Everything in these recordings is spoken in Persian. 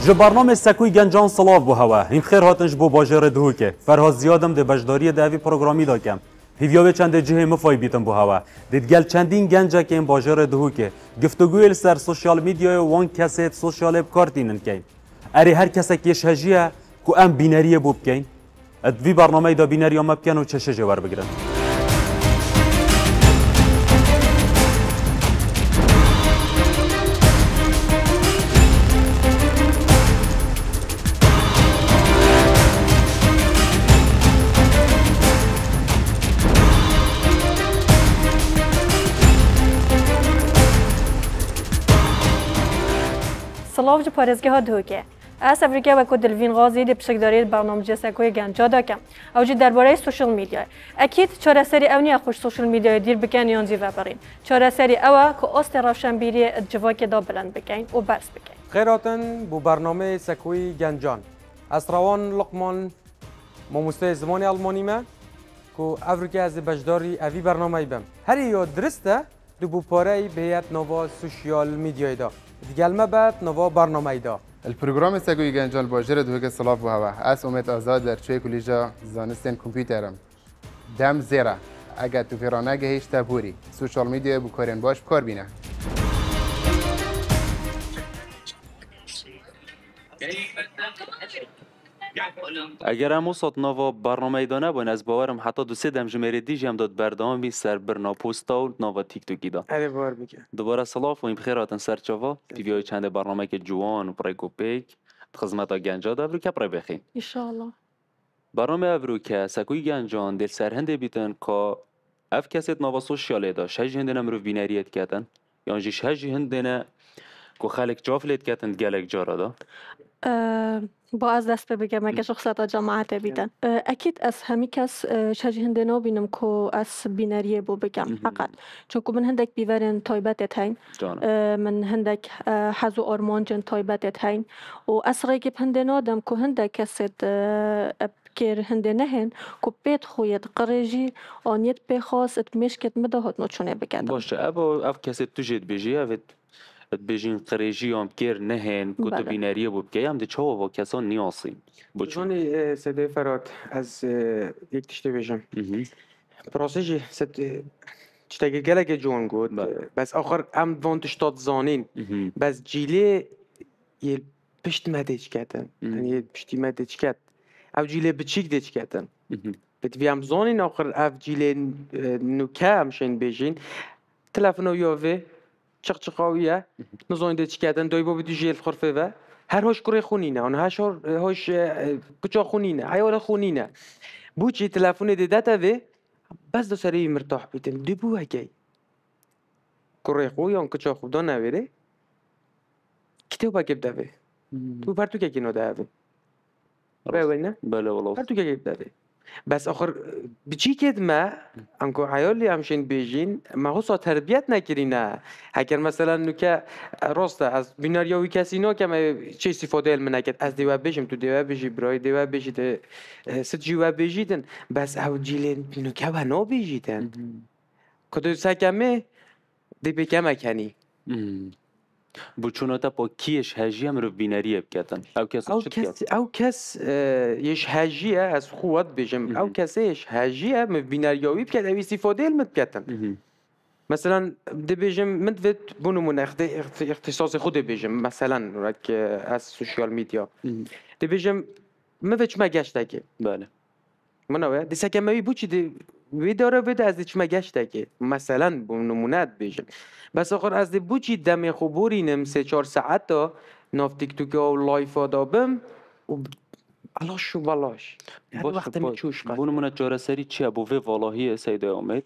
جو برنامه سکوی گنجان صلاف بو هوا این خیر هاتنج بو باجر دهوکه فرها زیادم ده بجداری ده اوی پروگرامی داکم هیویا به چند جهه مفای بیتم بو هوا دیدگل چندین گنجا که این باجر دهوکه گفتگوی سر سوشال میدیا وان کسی سوشال بکارتینن کین اری هر کسی که شجیه کو ام بینریه بو بکین ادوی برنامه دا بینری ام بکن و چشه جوار بگیرن سلاف جو پارێزگەها دهۆکێ ئەس ئەفریقیا وەکو دلڤین غازی دێ پشکداری بەرنامەجێ سەکۆی گەنجا دەکەم ئەو جی دەربارەی سوشل میدیای ئەکید چارەسەری ئەو نییە خوش سوشل میدیای دیر بکەن یان جیڤە بڕین چارەسەری ئەوە کە ئۆستی ڕەوشەنبیریە جڤاکێدا بلند بکەین و بەرز بکەین خیراتن بو برنامه سکوی گنجان از روان لقمان ماموستای زمانی آلمانی ما که افریقیا از بجداری اوی برنامه بم هر یاد درسته دو بو پاره بهیت نوا سوشیال میدیای دا دیگلمه بعد نوا برنامه دا البرنامه سکوی گنجان باجر دوگه صلاف بو هوا از امید آزاد در چوی کلیجا زانستین کامپیوترم دم زیرا اگر تو فرانه هیچ تبوری سوشال میدیا بو کارین باش کار بینه اگر همو سات نوا برنامه دانه باین از باورم حتی دو سه دم جمعه دیجی هم داد بردامی سر برنا پوستا و نوا تیک توکی دا اره بار بگه دوباره سلاف و این بخیر هاتن سر چاوا تیویای چند برنامه که جوان و پرای کوپیک خدمت گنجا دا که پرای بخین انشاءالله برنامه ابرو که سکوی گنجان دل سرهنده بیتن که اف کسیت نوا سوشیاله دا شج هندنا مروف بیناریت کتن یا جی شج هندنا که خالق جافلت کتن گلک جارا دا با از دست بگم اگه شخصیت جماعت بیدن اکید از همی کس شجی هنده نبینم که از بینریه بو بگم فقط چون که من هندک بیورن تایبت هین من هندک حزو آرمان جن تایبت هین و از رایگی هنده نادم که هندک کسید کر هنده نهن که بیت خوید قرجی آنیت بخواست مشکت مدهات نچونه بگم باشه ابا اف کسی توجید بیجی اوید بجین قریجی هم کر نهن کتو بینریه بود که هم ده چه و کسان نیاسیم بچون صدای فراد از یک تشته بیشم پروسیجی ست چتاگه گلک جوان گود بس آخر هم وانتش تاد زانین بس جیله یه پشت مدیج کتن یعنی پشتی مدیج کت او جیله بچیک دیج کتن بت ویم زانین آخر اف جیله نوکه همشین بیشین تلفنو یاوه چقاویه نزاینده چی کردن دایی با بدی جیل خرفه و هر هاش کره خونینه آن هاش کجا خونینه حیال خونینه بو چی تلفن دیده تا و بس دو سری مرتاح بیتن دی بو هکی کره خو یا کجا خو دان نویره کتاب اگه بده تو پرتو که کنه ده و نه بله والله پرتو که بده بس آخر بچی کد ما انکو حیالی همشین بیجین ما هو تربیت نکرینه اگر مثلا نوکه راسته از بیناریاوی کسی نه که ما چه استفاده علم نکرد از دیوه بیشم تو دیوه بیشی برای دیوه بیشی ده ست جیوه بیشیدن بس او جیل نوکه و نا بیشیدن کدو سکمه دی بکمه کنی بچونه تا با کیش هجی هم رو بینریه بکتن او کس یش هجیه از خوات بیشم او کسیش هجیه م بینریاوی بکت او استفاده علم بکتن مثلا دی بیشم من وید بونمون اختصاص خود بیشم مثلا رک از سوشیال میدیا دی بیشم من ویچ مگشته که بله منو دی سکمه بو چی دی ویداره بده از چه مگشته که مثلا به نمونت بیشم بس آخر از دی بوچی دم خبرینم 3-4 ساعت تا ناف تیک توک و لایف دابم و علاش و بالاش وقت میچوش بون نمونت جاره سری چیه بوه والهی سیده امید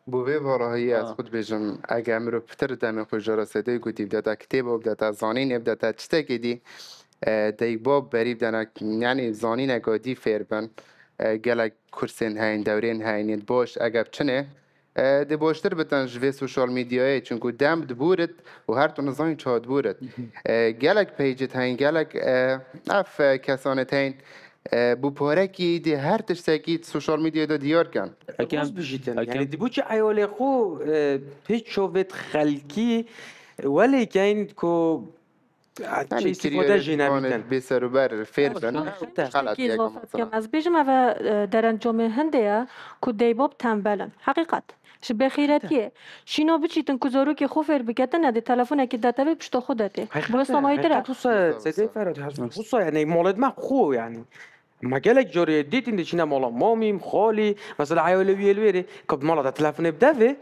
بوه والهی از خود بیشم اگه امرو پتر دم خود جاره سیده گویی بدت کتاب و بدت زانین بدت چته گیدی دی باب بریب دنک یعنی زانین اگادی فیربن گلک کرسین هاین دورین هاین باش اگه چنه دی باشتر بتن جوی سوشال میدیای چونکو دم دبورد و هر تو نظامی چاد بورد گلک پیجت هاین گلک اف کسانت هاین بو پارکی دی هر تشتاکی سوشال میدیا دا دیار کن اکم بجیتن یعنی دی بو چه ایال خو پیچ شوید خلکی ولی که این کو چه استفاده جینا بیتن به سر و بر فیر بن غلط کی یک اضافت مثلا کم از بیجم و در انجام هنده که دیباب تنبلن حقیقت شبه خیرتیه شینو بچیتن کزارو که خوفر بکتن نده تلفن که داتا به پشت خودته باید سامایی تره حقیقت سده فراد خصوصا يعني مولد ما خو يعني ما قالك جوري ديت إن شينا مولا مامي خالي مثلا عيالي الويري كب مولا تلفون بدافع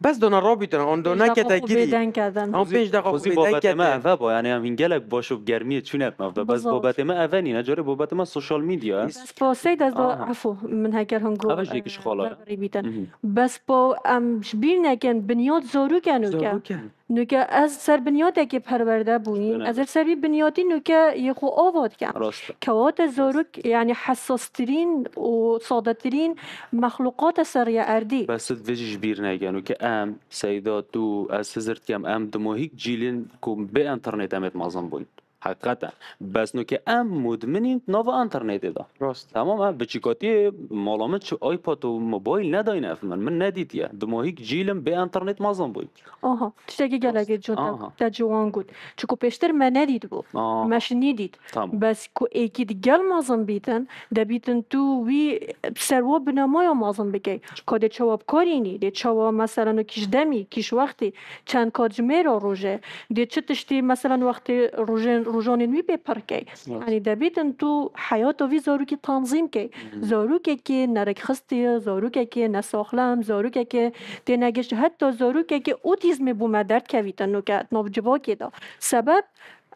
بس دونا رابطة آن دونا كتاجري بیدن کردن آن 5 دقیقه خوزی خوب بابت ما بدن اوه با یعنی همین گلک باشو گرمی چونت مفته بس بالضبط. بابت ما اوه نی نجاره بابت ما سوشال میدیا بس با سید از با آها. عفو من هکر هنگو اول شیکش خاله. بیتن بس با شبیر نکن بنیاد زارو کنو زارو که که. نوکه از سر بنیاد که پرورده بوین بله. از سر بنیادی نوکه یه خو آواد کن راسته كوات الزوروك يعني حساس ترين وصادة ترين مخلوقات سرية أردي بس ویجیش بیر نگن که ام سیدا تو از هزرت کم ام دماهیک جیلین کم به انترنت امت مازن بوین حقیقتا بس نو که ام مدمنین نو انترنت دا راست تمام ام بچیکاتی مالامت چه آیپاد و موبایل نداین افمن من ندید یا دماهیک جیلم به انترنت مازن بوین آها تشتكي قالك آها. جون تجوان قد شكو بيشتر ما نديد بو آها. مش نديد تمام. بس كو اكيد قال مازن بيتن دا بيتن تو وي بسروا بنا ما مازن بكي كود تشواب كاريني دي تشوا مثلا كيش دمي كيش وقتي كان كاجميرا روجه دي تشتي مثلا وقت روجان نوي ببركي يعني دا بيتن تو حياته في زاروكي تنظيم كي زاروكي كي نرك خستي زاروكي كي نساخلم زاروكي كي تنجش حتى زاروكي كي اوتیزم بوم درد کویتن نو که نوجبا که دا سبب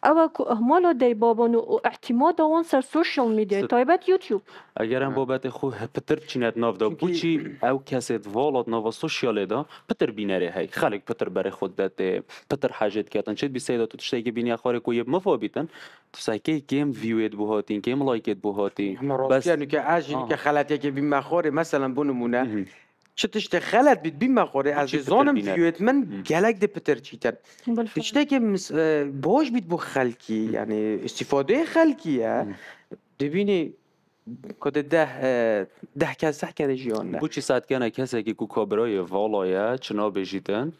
او که اهمال دی بابانو و اعتماد آن سر سوشال میدیا تایبت یوتیوب اگر هم بابت خو پتر چینت ناف دا بوچی او کسید والات ناوا سوشیال دا پتر بینره هی خلق پتر برای خود داده پتر حاجت کردن چه بیسیدا تو تشتی که بینی اخواره کوی مفابیتن تو سایکی کیم ویویت بوهاتین کیم لایکت بوهاتین هم راست يعني كأجل كخلات يك بمخاري مثلا بنمونه چه تشت خلت بید بیم مخوره از چی پتر زانم بینه؟ فیوت من گلک ده پتر چیتر بالفعل تشته که باش بید بو خلکی یعنی استفاده خلکیه دبینی کده ده کس سح کرده جیان نه بوچی ساعت کنه کسی که کو کابرای والایه چنا بجیتن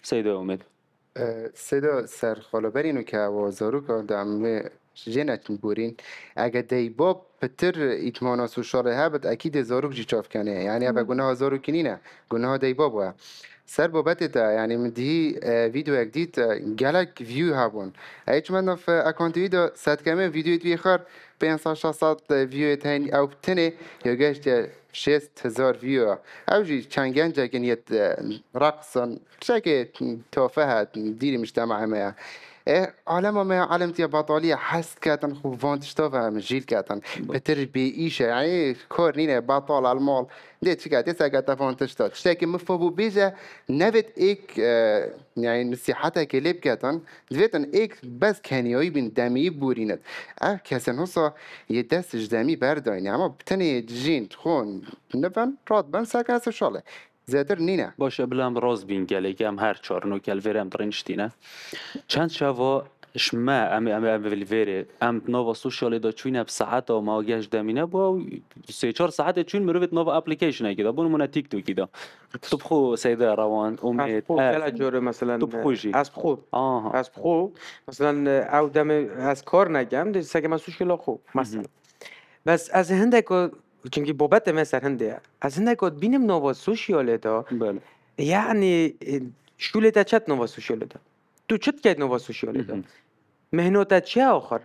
سیدا امید صدا سرخاله برینو که وازارو که دم جنت بورین اگه دی باب پتر ایتمانا سوشاله هبت اکید زاروک جی چاف کنه یعنی اگه گناه زاروک کنینه گناه دی باب و سر بابت تا یعنی من دی ویدیو اک دیت گلک ویو هبون ایچ من نف اکانت ویدیو ست کمه ویدیو توی خر 500-600 ویو تین او تنه یا گشت 6000 ویو او جی چند گنجه کنیت رقصن شکل توفه دیری مجتمع ما عالم ما علمتي بطالية حس كاتن خوفان تشتوفها من جيل كاتن بتر بيئيشة يعني كورنينة بطال على المال ديت شكات يسا فان تشتات شتاكي مفهوم بيجا نفت ايك يعني نصيحتها كليب كاتن دفيتن ايك بس كانيوي بين دمي بورينت كاسن هصا يدس جدامي برداين يعني بتني جين تخون نفن راد بن ساكا سوشاله زیاتر نینه باشه بلام راز بین گله که هم هر چهار نو کل ویرم درنشتینه چند شوا شما ام ویلویره ام نووا سوشال دا چوینه بساعت و ما گش دمینه با 3-4 ساعت چون مروت نووا اپلیکیشن کیدا بون مون تیک توک کیدا تو بخو سیدا روان امید کلا جوره مثلا تو بخوجی از بخو آها از بخو مثلا او دم از کار نگم ده سگه من سوشیلا خو مثلا بس از هندک چونکی بابت مثلا هنده از هندک بینم نووا سوشیال دا بله يعني شولتا چت نووا سوشیال دا تو چت کد نووا سوشیال دا مهنوتا چه آخر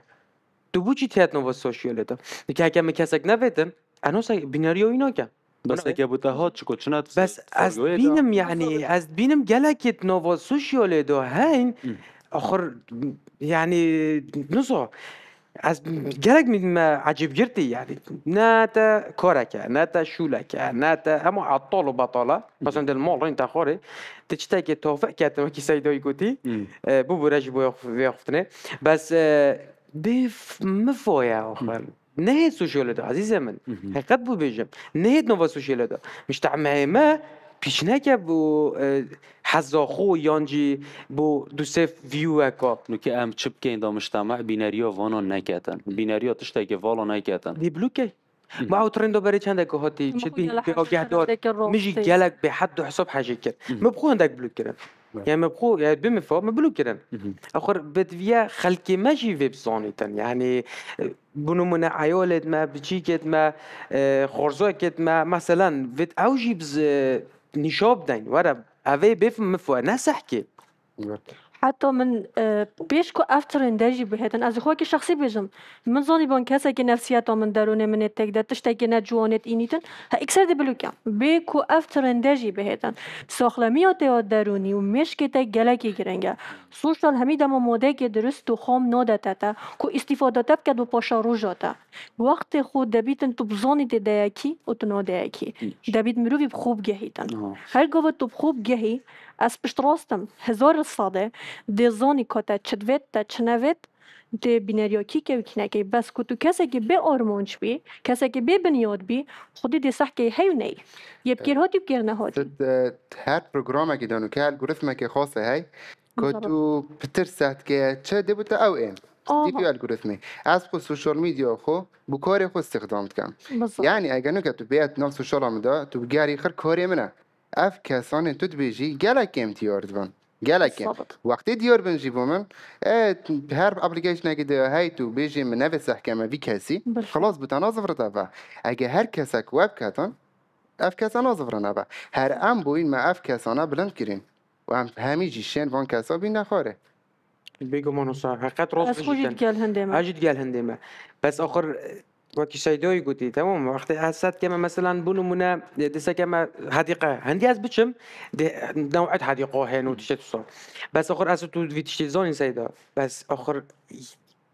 تو بوچی تیت نووا سوشیال دا که اگه مکسک نویدن انا بیناریو اینا که بس اگه بوده ها چکو چنات بس از بینم يعني از بینم گلکت نووا سوشیال دا هین آخر يعني نصا از گلک می عجیب گرتی يعني نه تا کارکه نه تا شولکه نه تا اما عطال و بطاله مثلا دل مال این تخاره تشتا که توفق کردم که سیدایی گویی بو برای بو وقتنه بس بف مفایا آخر نه سوشیال دا عزیز من حقیقت بو بیجم نه نووا سوشیال دا مش تعمه ما پیش نکه بو حزاخو یانجی بو دو سف ویو اکا نو که ام چپ که این دا مجتمع بیناریا وانا نکتن بیناریا تشتا که والا نکتن دی بلوکه ما او ترندو برای چند که هاتی چه بی آگه داد میجی گلک به حد و حساب حاجه کرد ما بخو هندک بلوک کردن يعني مبخو يعني بمفا مبلو كرن اخر بدويا خلقي ماشي في بصانيتن يعني بنو من عيولت ما بتشيكت ما خورزوكت ما مثلا فيت اوجي بز نشاب دين ورا اوي بفهم مفوا نسحكي حتی من پیش کو افترین داجی بهتن از خواهی که شخصی بجم من زانی بان کسی که نفسیت من درونه من تک ده تشتی که نجوانت اینیتن ها اکثر دی بلوکم به کو افترین داجی بهتن ساخلمیات یا درونی و مشک تا گلکی گرنگه سوشتال همی دم ماده که درست و خام نادته تا کو استفاده تب که دو پاشا روژاته وقت خود دبیتن تو بزانی دی دیکی و تو نادیکی دبیت مروی بخوب گهیتن هر گوه تو بخوب گهی از پشت راستم هزار ساده دی زانی که تا چدوید تا چنوید دی بینریاکی که وکنکی بس که تو کسی که به آرمانش بی کسی که به بنیاد بی خودی دی صح که هیو نی یه بکر هاتی بکر نهاتی هر پروگرام که دانو که الگوریتم که خاصه هی که تو بترسد که چه دی بوده او این دی پیو الگوریتمی از خود سوشال میدیا خو بکاری خود استخدام کن یعنی اگر نو که تو بیاد ناف سوشال آمده تو بگیری خر کاری منه اف کسانی تو بیجی گلک امتیار دون گلک وقتی دیار بنجی بومن هر اپلیکیشن که ده هی تو بیجی من نویس احکامه وی کسی خلاص بتناظر رتبه اگه هر کسک وب کتن اف کسانا زفرانه با هر ام بوین ما اف کسانه بلند کرین و هم همیجی شن وان کسا بین نخواره بيجو منوصار حقيقة راس از خوشی بجيتن گل هنده من اجد قال هندمه بس اخر وكي سيدوي قلتي تمام وقت حسيت كما مثلا بنو منا دسا كما حديقه عندي از بتشم نوعات حديقه هنا وتشتي صار بس اخر اسو تو في تشتي زون سيدا بس اخر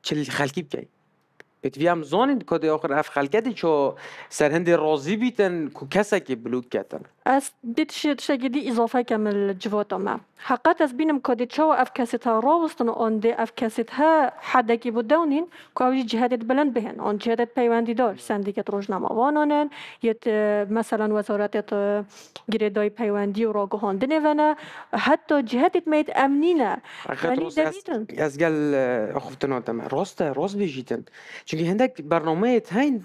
كل خلقي بكي بتفهم زون كود اخر اف خلقتي شو سر هندي راضي بيتن كو كسك بلوك كتن از دیت شد دی اضافه کمل جوات ما حقیقت از بینم که دیت شو اف کسیت ها راوستن آن دی اف کسیت ها حدا کی بودونین که اوی جهت بلند بهن آن جهت پیوندی دار سندیکت روزنامه وانانن یت مثلا وزارت گریدای پیوندی و راگهاندنه ونه حتی جهت میت امنینه حقیقت راست از قال اخفتنا تمام راست بيجيتن چونكي هندك برنامج هين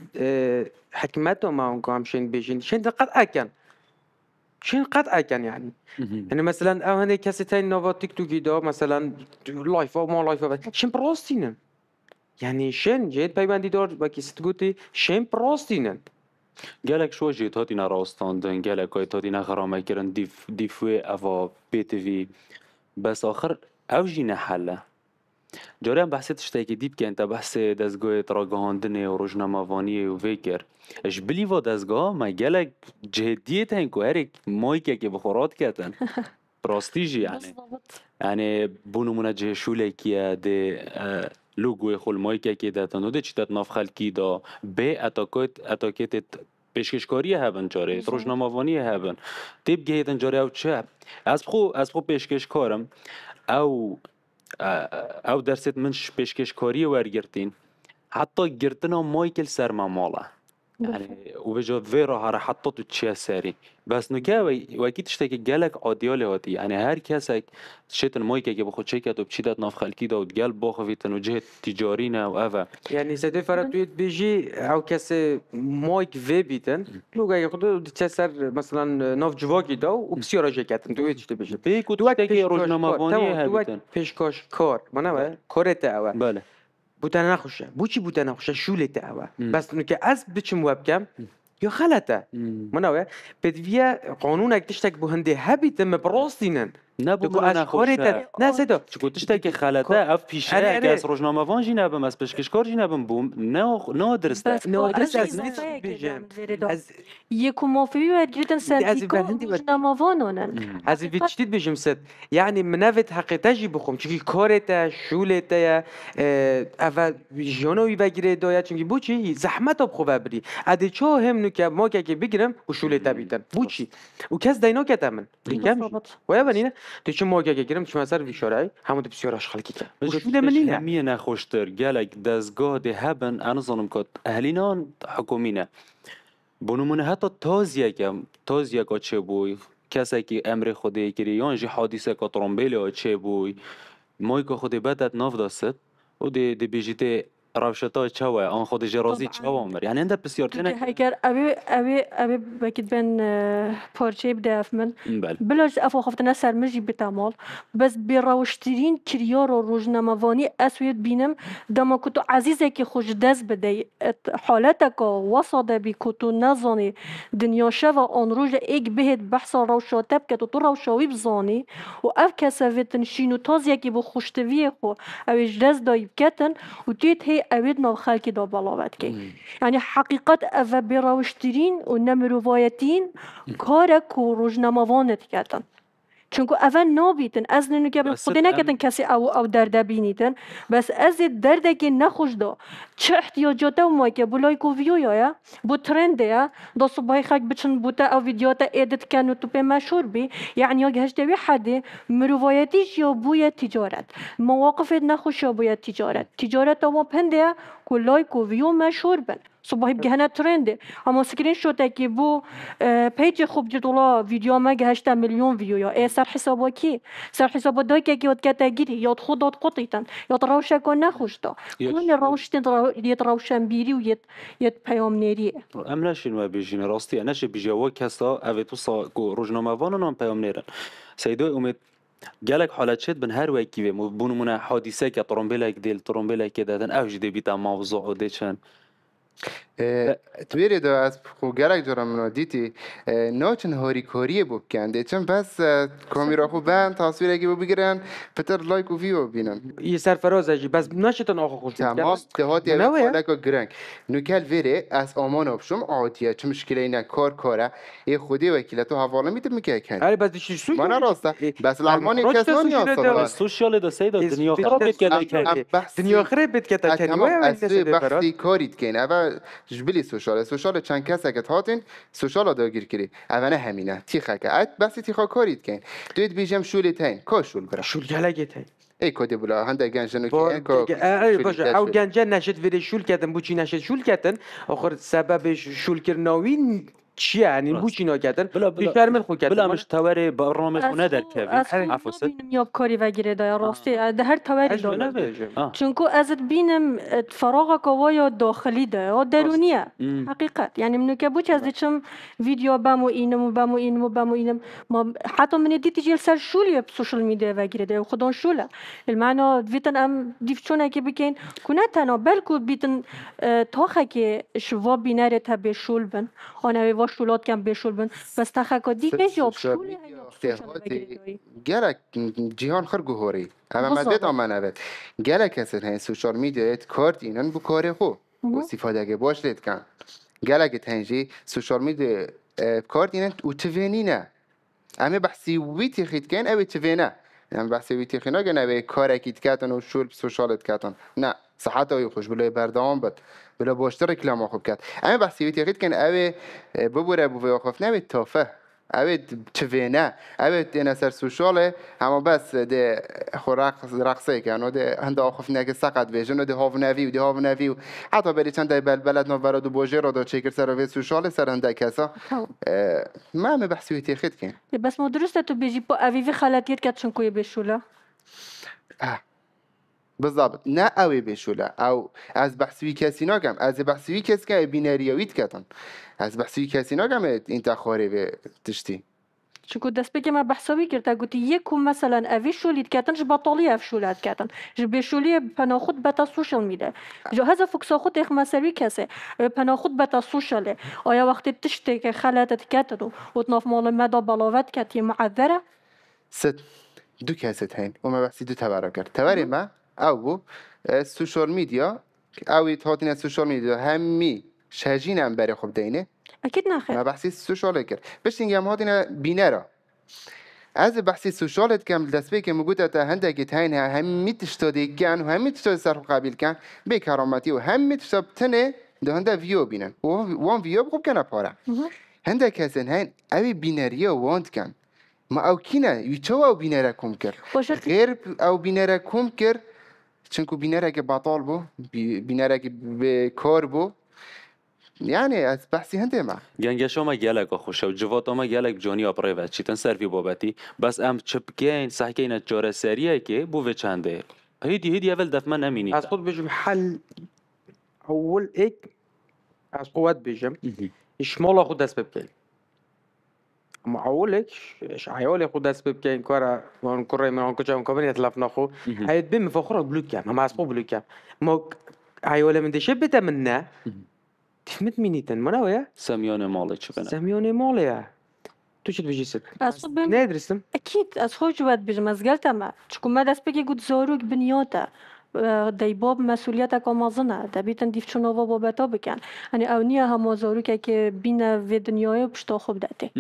حكمتهم ما هم شين بيجين شين قد اكن شين قد اكن يعني يعني مثلا او هندي كاسيتين نوفا تيك توك دا مثلا لايف او ما لايف شين براستينن يعني شين جيت بايباندي دور باكي ستغوتي شين براستينن گلک شو جیت هاتی نراستاندن گلک هاتی نخرامه کرن دیفوی افا بی تی وی بس آخر او جی نحله جاری هم بحثی تشتایی که دیب که انت بحث دزگاه تراگهاندنه و روزنامه‌وانی و ویکر اش بلی و دزگاه ما گلک جهدیت هن که هرک مایکه که بخورات کتن براستیجی یعنی بونمونه جه شوله کیه ده لوگوی خول مایکه که ده تنو ده چیتت ناف خلکی دا به اتاکیت پیشکشکاری هبن جاره روزنامه‌وانی هبن تیب گهیدن جاره او چه از خو پیشکشکارم او درست منش پیشکشکاری ورگرتین حتی گرتنا مایکل سرما ماله يعني وبجد فيرا هر حطته تشيا ساري بس نجاوي واكيد تشتكي جالك عاديالي هاتي يعني هر كسك شيت المايكا جاب خد شيكات وبشيدات ناف خلكي دا وتجال باخ في وجهة تجارينا وأفا يعني سيدي فراتويت بيجي أو كاس مايك في بيتن لو جاي ياخدوا تشسر مثلا ناف جواكي دا وبسيارة جاكاتن تويت شتى بيجي بيكو تشتكي روزنامه‌وانی هبتن پیشکاش کار منو کارت اوه بله بوتن نخوشه بوچی بوتن نخوشه شولت اوه بس نو که از بچم وبکم یا خلته منو بدویه قانون اگه تشتک به هنده هبیتم براستینن نبو من نخوشه نه سیدا چکو تشتکی خلته اف پیشه اگه از روزنامه‌وان جی نبم از پیشکشکار جی نبم بوم نه درسته نه درسته از نیست بیجم از یکو مافی ورگیرتن سندیکا روزنامه‌وانانن از ویچتید بیجم ست یعنی منوت حقیقتا جی بخوم چونکی کارت شولت یا اول جانوی بگیره دایا چونکی بوچی زحمت اب خوب بری ادی چه هم نو که ما که بگیرم و شولت بیتن بوچی و کس دینا کتامن دیگه ویا بنینه تو چه موقعی که گرم چه مثلا ویشارای همون بسیارش خلقی که شوله منینه همیه نخوشتر گلک دزگاه ده هبن انا ظنم کد اهلینان حکومینه بونمونه حتی تازیه که چه بوی کسی که امر خوده کری یا جی حادثه که ترامبیل چه بوی مای که خوده بدت ناف داست و ده بیجیته روشتا چاوه آن خود جرازی طبعاً. چاوه عمر يعني عندها بسیار تو تنه هيكر أبي بكت بين بارشي بداف من بله بلاش أفو خفتنا سرمجي بتعمل بس بروشترين كريار روزنامه‌وانی اسوید بینم دما کتو عزیزه که خوش دست بدی حالتك وسط بی کتو نزانی دنیا شو آن روز ایک بهت بحث روشاتب که تو روشاوی بزانی و اف کسویتن شینو تازیه که بو خوشتویه خو اویش دست دایب کتن و تیت هی اوید نو خلکی دا بلاوت کی يعني حقيقة أفا بروشترين ونمروفايتين كارك وروجناموانت كاتن چونکو اول نابیتن از نمیگم بس خودی نکردن کسی او درد بینیتن بس از درد که نخوش دا چه احتیاجات ما که بلای کو ویو یا بو ترند یا دا صبح خاک بچن بوتا او ویدیوات ادیت کنن تو به مشهور بی یعنی یا گهشت وی حد مروایتیش یا بوی تجارت مواقف نخوش یا بوی تجارت ما پنده کلای کو ویو مشهور بن صبح بگهنه ترنده اما سکرین شده که بو پیج خوب جدولا ویدیو ما گهشت میلیون ویو یا سر حسابا کی سر حسابا دای که یاد کتگیری یاد خودت قطیتن یاد روشه کن نخوش دا کل روشتن یاد روشن بیری و یاد پیام نریه ام نشین و بیجین راستی نشه بیجوا کسا اوه تو سا کو روزنامه وانن هم پیام نیرن سیدای امید جالك حالات شد بن هر وکی و بونمونه حادثه که ترامبیلک دیل ترامبیلک دادن اوج دی بیتا موضوع و دیشن تویری دا از خوگرک جرا منادیتی ناچن هاری کاریه بکنده چون بس کامیرا خوب بند تصویرگی بگیرن پتر لایک و ویو بینن یه سرفراز اجی بس نشتن آخو خوش تمام دهاتی حالک و گرنگ نوکل ویره از آمان آبشم عادیه چه مشکلی اینه کاره یه خودی وکیلت و حواله میده میگه کن آره بس دیشی سوی من راسته بس الالمانی کسانی هستن سوشیال دا سیدا دنیا خراب بید که دنیا خراب بید که تا کنی اصلی بحثی کاریت کن اول جبلی سوشال چند کس اگه هاتین سوشال داگیر کری اوانه همینه تیخه که ات بحثی تیخا کاریت کن دوید بیجم شولی تین کا شول برا شول گلگه تین ای کدی بلا هنده گنجنو که باشه او گنجه نشد ویده شول کردن بوچی نشد شول کردن آخر سبب شول کرناوی چیه یعنی بوچی نکردن بیشتر من خود کردن بلا مش تواری برنامه خونه در کبی عفوست بینم یاب کاری وگیره دا راستی ده هر تواری دا چونکو ازت بینم فراغ کوایا داخلی دا یا درونیه حقیقت یعنی منو که بوچ از دیچم ویدیو بمو اینم ما حتی من دیتی جیل سر شولی سوشال میدیا وگیره دا خودان شوله المعنی ویتن ام دیفچونه که بکن کنه تنها بلکو بیتن تاخه که شوا بیناره تا به شول بن آنها شولات کم بشول بن بس تخکادی بجاب شولی گلک جهان خرگو هوری اما مدت آمنوید گلک هستن هین سوشال میدیایت کارت اینن بو کاره خو استفاده اگه باش لید کن گلک تنجی سوشال میدیا کارت اینن او توینی نه اما بحثی ویتی خید کن اوی توینه اما بحثی ویتی خینا گن اوی کار اکید کتن و شول سوشالت کتن نه صحت اوی خوش بلای بردام بد بلا باشتر رکلام خوب کرد اما بحثی ویتی خید کن اوی ببوره بو خوف نه تافه اوی توینه اوی دینا سر سوشاله اما بس ده خو رقصه کن و ده هنده آخوف نه که سقط بیجن و ده هاو نوی و حتی بری چند ده بلد نو ورد و باجه را دا چیکر سر اوی سوشاله سر هنده کسا ما همه بحثی ویتی خید کن بس ما درسته تو بیجی پا اویوی خلطیت کد چنکوی بشوله بالضبط نه اوی بشوله او از بحثی کسی نگم از بحثی کسی که بیناریویت کتن از بحثی کسی نگم این تخاری به تشتی چونکو دست بگه ما بحثاوی کرده گوتی یکو مثلا اوی شولید کتن جب باطالی اف شولید کتن جب شولی پناخود بتا سوشال میده جو هزا فکسا خود اخ مساوی کسه پناخود بتا سوشاله آیا وقتی تشتی که خلطت کتن و تناف مال مدا بلاوت کتی معذره ست دو کست هین و ما بحثی دو تبرا کرد تبری ما او بو سوشال میدیا اوی تاتین از سوشال میدیا همی شجین هم بری خوب دینه اكيد ناخذ ما بحثی سوشال کرد بس اینگه هم هاتینا بینره از بحثی سوشالت کم دست به که مگوده تا هنده که تاین هم میتشتادی کن و هم میتشتاد سر قابل کن به کرامتی و هم میتشتاد تنه ده هنده ویو بینن و وان ویو خوب کنه پاره هنده کسین هن اوی بینریه واند کن ما او کینه یچو او بینره کم کرد غیر او بینره کم کرد چونکو بینره که باطال بو بینره که به کار بو یعنی از بحثی هنده ما گنگش ما گلک خوشه و جوات ما گلک جانی آپره و چیتن سروی بابتی بس ام چپکین سحکین از جاره سریه که بو و چنده هیدی اول دفت من امینی از خود بجم حل اول ایک از قوت بیجم اشمال خود دست بکن اما اولش عیال خود دست بکن کارا وان کره من کجا کامل اتلاف نخو هيد بهم فخور بلوك كام ما اسقو بلوك كام ما عيال من دشه بده منه تفهمت مينيتن ما نويا سمیان مالی چه کنه؟ سميوني ماليا تو چه بيجي ست أصل بهم- ندرسم أكيد از خوش جواد بيجم از قلت ما چكو ما دست بگی گود زاروک بنیاته دی باب مسئولیت کامازنه دبیتن دیف چوناوا بابتا بکن يعني او نیا هم زاروک که بینه و دنیای پشتا خوب داته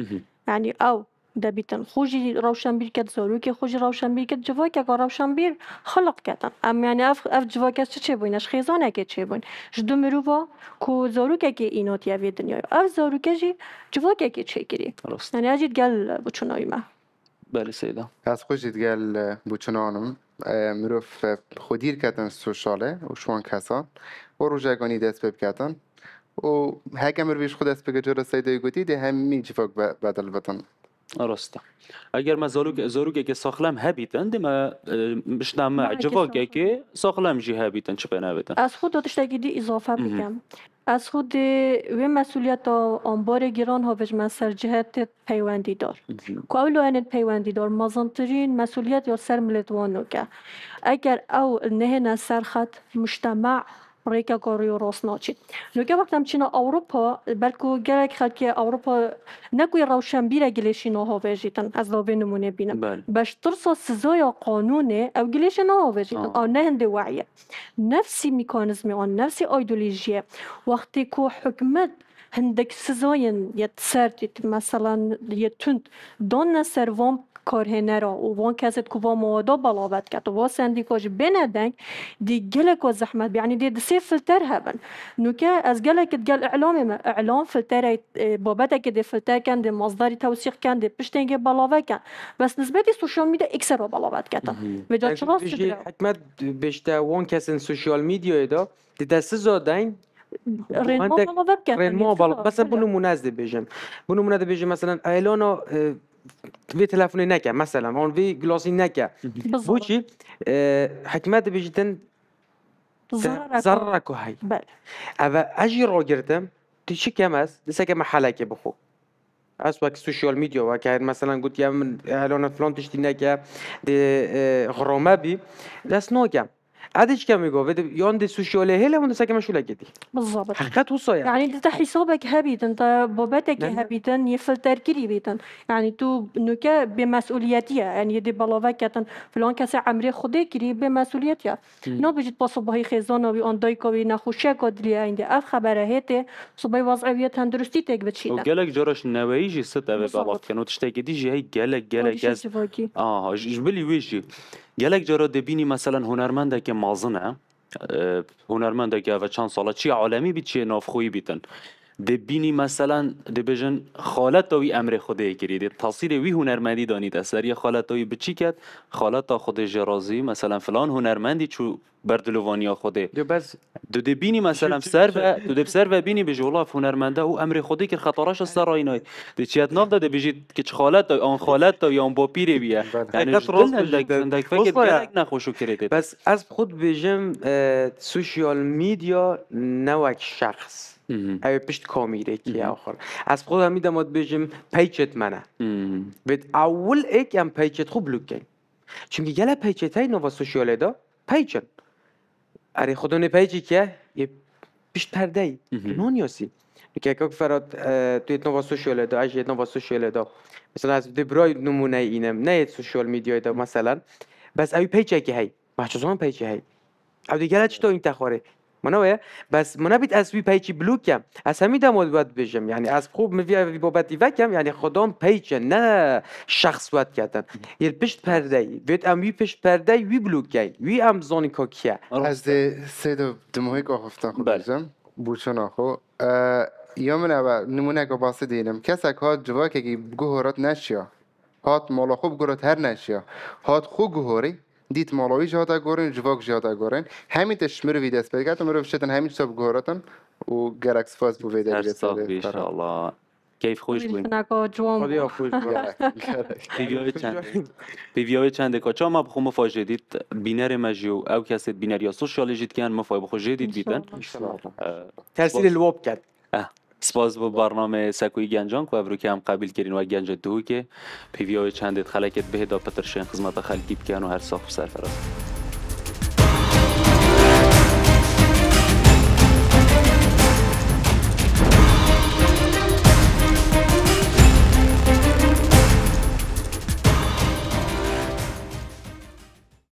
يعني او دبیتن خوشی روشنبیر کد زاروک خوشی روشنبیر کد جواک که روشنبیر خلق کردن ام يعني اف جواک چه بوینش خیزانه که چه بوین جدو مروفا کو زاروک که اینات یا و دنیای اف زاروک جی جواک که چه گیری درست. يعني اجید گل بچونای ما بله سیدا. از خوش دیگل بچنانم مروف خودیر کردن سوشاله و شوان کسان و روژگانی دست بب کردن و هکه مرویش خود دست بگه جرا سیده گوتی ده همی جفاق بدل بطن درسته. اگر ما زاروک که ساخلم هبیتن دم بشنم معك جواک که ساخلم جی هبیتن چه بنابتن. از خود داشته دی اضافه بگم از خود و مسئولیت آنبار گران ها وجه من سر جهت پیوندی دار که اولو انت پیوندی دار مزانترین مسئولیت یا سر ملتوانو که اگر او نهن سر خط مجتمع ریکا کاری و راست ناچید نوکه وقتم چینا اروپا بلکه گرک خلک اروپا نکوی روشنبیر گلیشینا ها وجیتن از لاوه نمونه بینم بله. باش ترسا سزای قانونه او گلیشینا ها وجیتن او نه هنده وعیه نفسی میکانیزم آن نفسی ایدئولوژیه وقتی که حکمت هندک سزاین یه سرت مثلا یه تند دان سروام کارهنه را و وان کسید که وان موادا بلاوت کرد و وان سندیکاش بندنگ دی گلک و زحمت یعنی دی دسی فلتر هبن نوکه از گلک گل اعلام فلتر بابت که دی فلتر کن دی مصدری توثیق کن دی پشتنگ بلاوت کن بس نسبتی سوشال میدیا اکثر را بلاوت کردن و جا چرا بيجي حكمت بيشتا وان كاسن سوشيال ميديا دا دي دست زادين رنما عندك بلاوت کردن رنما بس بونو مناسب بيجم بونو مناسب بيجي مثلا ايلانا في تلفوني نكا مثلا اون في جلاسي نكا بوشي حكمت بيجتن زرك هاي بله اما اجي رو گرتم تشي كمس لسه كما حلقه بخو از وقت سوشيال ميديا وكان مثلا قلت يا من اعلان فلان تشتي نكا دي غرامه بي داس نوكم عادش كم يقول يون دي سوشيال هلا وند ساكن مشولا كدي بالضبط حقيقة وصايا يعني انت حسابك هبيت انت بابتك نعم. هبيتن يفلتر كري بيتن يعني تو نوكا بمسؤوليتها يعني دي بلاوكتن فلان كسي عمري خودي كري بمسؤوليتها نو بيجي باصو باهي خزانه وي اون دايكو وي نخوشه كدري عندي اف خبره هيته صبي وضعيت هندرستي تك و بتشيله گلک جارش نوایی ست اوه بالضبط. بلاف کنه و تشتاقی دیجی هی گلک از جبلی ویشی گلک جارا دبینی مثلا هنرمنده که مازنه هنرمنده که و چند ساله چی عالمی بید چی نافخویی بیتن دبینی مثلا دبیجن خالت تاوی امر خوده کرید تاثیر وی هنرمندی دانید اثری خالت تاوی بچی کرد خالت تا خود جرازی مثلا فلان هنرمندی چو بردلوانیا خوده دو بس دو دبینی مثلا سر و دو دب سر و بینی به جولاف هنرمنده او امر خودی که خطراش سر آینای دی چیت ناف داده بجید که چه خالت تا آن خالت تا یا آن با پیری بیه یعنی حقیقت راست جدل بجید. هندک فکر وصايا. گلک نخوشو کردید بس از خود بيجم سوشيال ميديا نوك شخص او بشت كاميري كي اخر از خود هم میدم بيجم پیچت منه بد اول ایک هم پیچت خوب لوکن چون گله پیچت های نو سوشیال دا پیچن اره خودونه پیچی که یه پیش پرده ای نون یاسی که که فراد توی نو سوشیال دا اجی نو سوشیال دا مثلا از دبرای نمونه اینم نه سوشیال میدیا دا مثلا بس اوی پیچه که هی محچوزان پیچه هی او دیگه چطور این تخوره منوه بس منا بیت از وی پیچی بلوکم از همین دماد باید بجم یعنی از خوب وی بابتی وکم یعنی خودم پیچه نه شخص وات کردن یه پشت پرده ای ویت ام وی پشت پرده ای وی بلوکی وی ام زانی که کیه از ده سه دو دموهی که آخفتن خود بله. بجم بوچون آخو یا من اول نمونه که باسه دینم کسک هات جوا که گوهرات نشیا هات مالا خوب گورت هر نشیا هات خوب گوهری دیت مالایی جاتا گورن جواک جاتا گورن همین تشمر وی دست بگت و مرو فشتن همین حساب گوهراتن و گرکس فاز بو ویده هر بیده سال ان شاء الله کیف خوش بوین فناکا جوان خودی بو. خوش بود. پیویای چند پیویای چند کجا ما بخو مفاجئ دید بینر مجیو او کسی بینر یا سوشال جدید کن مفاجئ بخو جدید بیتن ترسیل الواب کرد. سپاس با برنامه سکوی گنجان که ابرو که هم قبیل کردین و گنج دو که پیویای چند خلکت به دا پترشین خدمت خلکی بکن و هر ساخت سرفراز